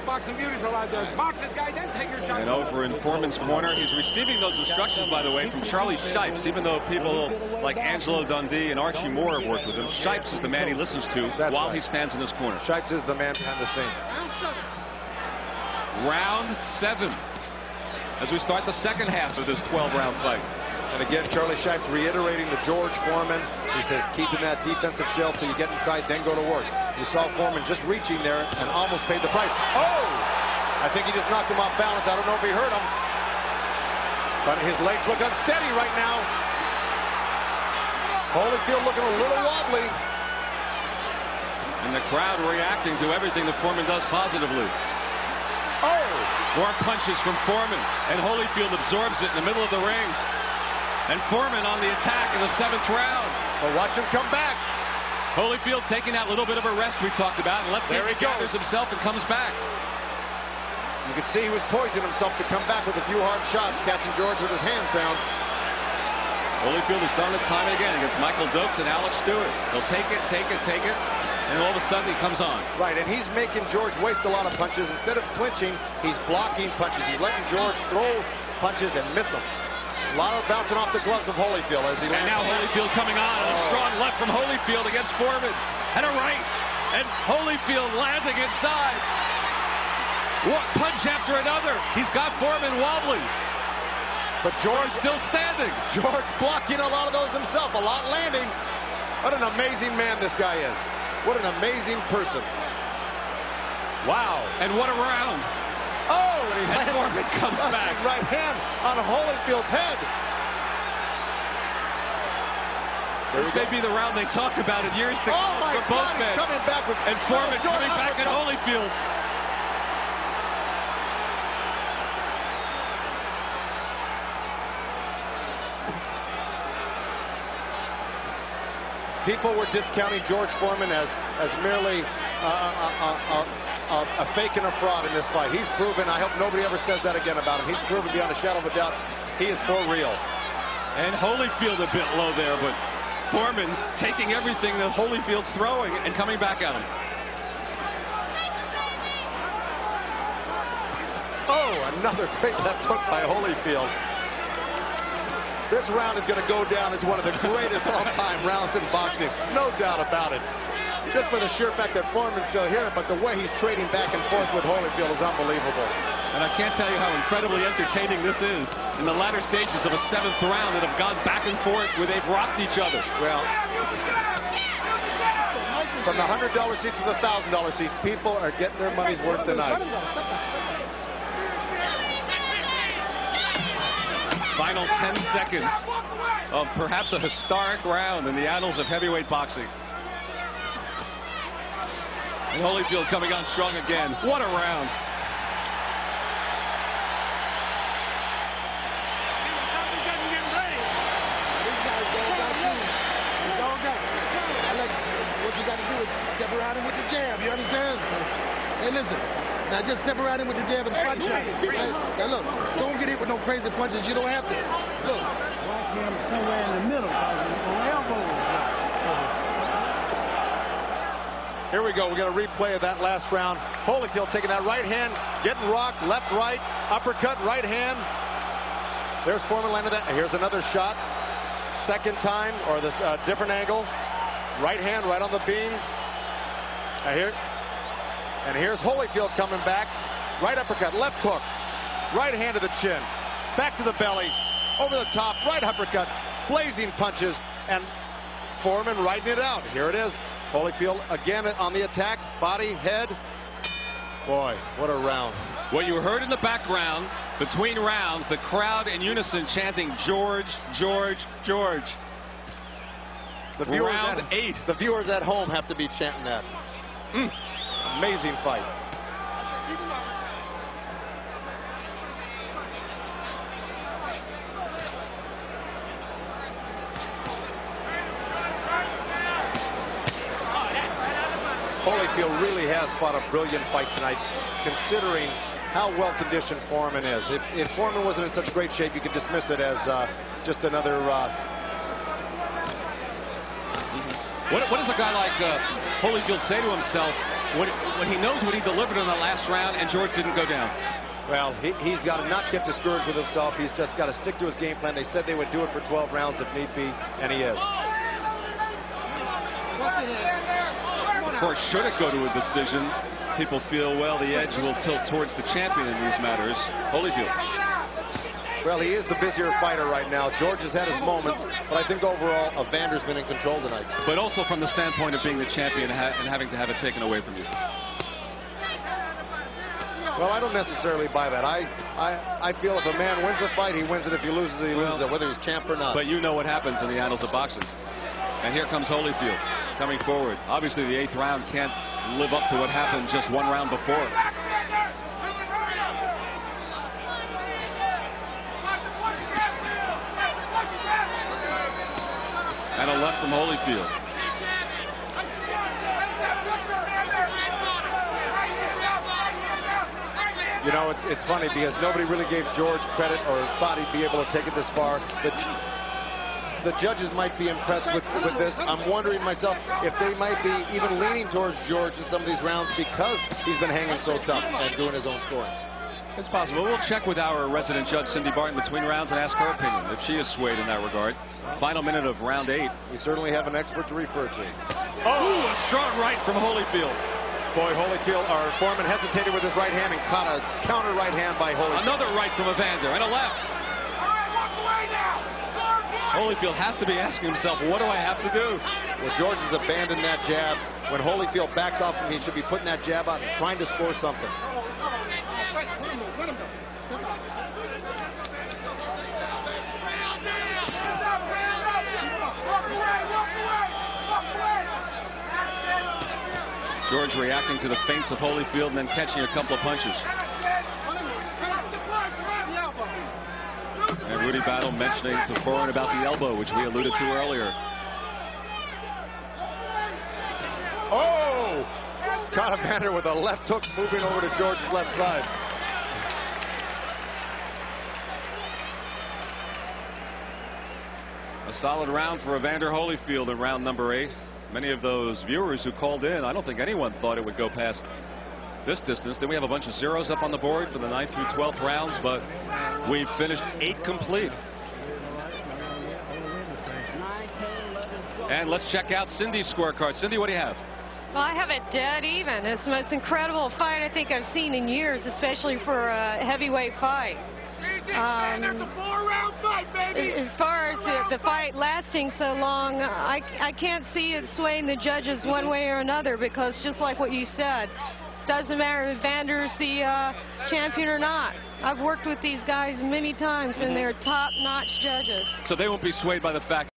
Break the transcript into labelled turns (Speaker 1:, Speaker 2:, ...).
Speaker 1: Boxing beautiful out there. Box this guy, then take your shot.
Speaker 2: And over in Foreman's corner, he's receiving those instructions, by the way, from Charlie Shipes. Even though people like Angelo Dundee and Archie Moore have worked with him, Shipes is the man he listens to while he stands in his corner.
Speaker 3: Shipes is the man behind the scene.
Speaker 2: Round 7 as we start the second half of this 12-round fight.
Speaker 3: And again, Charlie Shipes reiterating to George Foreman. He says, keep in that defensive shell till you get inside, then go to work. You saw Foreman just reaching there and almost paid the price. Oh! I think he just knocked him off balance. I don't know if he hurt him. But his legs look unsteady right now. Holyfield looking a little wobbly.
Speaker 2: And the crowd reacting to everything that Foreman does positively.
Speaker 3: Oh!
Speaker 2: More punches from Foreman. And Holyfield absorbs it in the middle of the ring. And Foreman on the attack in the 7th round.
Speaker 3: But watch him come back.
Speaker 2: Holyfield taking that little bit of a rest we talked about. And let's see if he gathers himself and comes back.
Speaker 3: You can see he was poising himself to come back with a few hard shots, catching George with his hands down.
Speaker 2: Holyfield has done it time and again against Michael Dokes and Alex Stewart. He'll take it, and all of a sudden he comes on.
Speaker 3: Right, and he's making George waste a lot of punches. Instead of clinching, he's blocking punches. He's letting George throw punches and miss them. A lot of bouncing off the gloves of Holyfield as he lands.
Speaker 2: And now Holyfield coming on, and a strong left from Holyfield against Foreman. And a right, and Holyfield landing inside. One punch after another. He's got Foreman wobbling.
Speaker 3: But George
Speaker 2: still standing.
Speaker 3: George blocking a lot of those himself, a lot landing. What an amazing man this guy is. What an amazing person. Wow.
Speaker 2: And what a round.
Speaker 3: Oh, and
Speaker 2: Foreman comes back.
Speaker 3: Right hand on Holyfield's head.
Speaker 2: This may be the round they talk about in years to come for both men.
Speaker 3: Coming back with
Speaker 2: and Foreman coming back at Holyfield.
Speaker 3: People were discounting George Foreman as merely a fake and a fraud in this fight. He's proven, I hope nobody ever says that again about him. He's proven beyond a shadow of a doubt he is for real.
Speaker 2: And Holyfield a bit low there, but Foreman taking everything that Holyfield's throwing and coming back at him.
Speaker 3: Oh, another great left hook by Holyfield. This round is going to go down as one of the greatest all-time rounds in boxing. No doubt about it. Just for the sheer fact that Foreman's still here, but the way he's trading back and forth with Holyfield is unbelievable.
Speaker 2: And I can't tell you how incredibly entertaining this is in the latter stages of a 7th round that have gone back and forth where they've rocked each other.
Speaker 3: Well, from the $100 seats to the $1,000 seats, people are getting their money's worth tonight.
Speaker 2: Final 10 seconds of perhaps a historic round in the annals of heavyweight boxing. And Holyfield coming on strong again. What a round.
Speaker 4: What you got to do is step around him with the jab. You understand? Hey, listen. Now just step around him with the jab and punch shot. Right? Now look, don't get hit with no crazy punches. You don't have to. Look.
Speaker 1: Right hand somewhere in the middle.
Speaker 3: Here we go. We got a replay of that last round. Holyfield taking that right hand, getting rocked, left, right, uppercut, right hand. There's Foreman landing that. Here's another shot. Second time, or this different angle. Right hand, right on the beam. And here's Holyfield coming back. Right uppercut, left hook, right hand to the chin, back to the belly, over the top, right uppercut, blazing punches, and Foreman riding it out. Here it is. Holyfield again on the attack, body, head. Boy, what a round.
Speaker 2: What you heard in the background, between rounds, the crowd in unison chanting, George, George, George.
Speaker 3: The viewers
Speaker 2: round 8.
Speaker 3: The viewers at home have to be chanting that. Amazing fight. Holyfield really has fought a brilliant fight tonight, considering how well-conditioned Foreman is. If Foreman wasn't in such great shape, you could dismiss it as just another...
Speaker 2: What does a guy like Holyfield say to himself when he knows what he delivered in the last round and George didn't go down.
Speaker 3: Well, he's got to not get discouraged with himself. He's just got to stick to his game plan. They said they would do it for 12 rounds if need be, and he is.
Speaker 2: Of course, should it go to a decision, people feel, well, the edge will tilt towards the champion in these matters, Holyfield.
Speaker 3: Well, he is the busier fighter right now. George has had his moments, but I think overall, Evander's been in control tonight.
Speaker 2: But also from the standpoint of being the champion and having to have it taken away from you.
Speaker 3: Well, I don't necessarily buy that. I feel if a man wins a fight, he wins it. If he loses it, he loses it, whether he's champ or not.
Speaker 2: But you know what happens in the annals of boxing. And here comes Holyfield coming forward. Obviously, the 8th round can't live up to what happened just 1 round before. And a left from Holyfield.
Speaker 3: You know, it's funny because nobody really gave George credit or thought he'd be able to take it this far. The judges might be impressed with this. I'm wondering myself if they might be even leaning towards George in some of these rounds because he's been hanging so tough and doing his own scoring.
Speaker 2: It's possible. We'll check with our resident judge, Cindy Barton, between rounds and ask her opinion if she is swayed in that regard. Final minute of round 8.
Speaker 3: We certainly have an expert to refer to.
Speaker 2: Oh, a strong right from Holyfield.
Speaker 3: Boy, Holyfield, or Foreman hesitated with his right hand and caught a counter right hand by Holyfield.
Speaker 2: Another right from Evander and a left. Holyfield has to be asking himself, what do I have to do?
Speaker 3: Well, George has abandoned that jab. When Holyfield backs off him, he should be putting that jab out and trying to score something.
Speaker 2: George reacting to the feints of Holyfield and then catching a couple of punches. And Rudy Battle mentioning to Foreman about the elbow, which we alluded to earlier.
Speaker 3: Oh! Caught Evander with a left hook moving over to George's left side.
Speaker 2: A solid round for Evander Holyfield in round number 8. Many of those viewers who called in, I don't think anyone thought it would go past this distance. Then we have a bunch of zeros up on the board for the 9th through 12th rounds, but we've finished 8 complete. And let's check out Cindy's scorecard. Cindy, what do you have?
Speaker 5: Well, I have it dead even. It's the most incredible fight I think I've seen in years, especially for a heavyweight fight.
Speaker 1: That's a 4-round fight, baby.
Speaker 5: As far as the fight lasting so long, I can't see it swaying the judges one way or another, because just like what you said, doesn't matter if Evander's the champion or not. I've worked with these guys many times, and they're top-notch judges.
Speaker 2: So they won't be swayed by the fact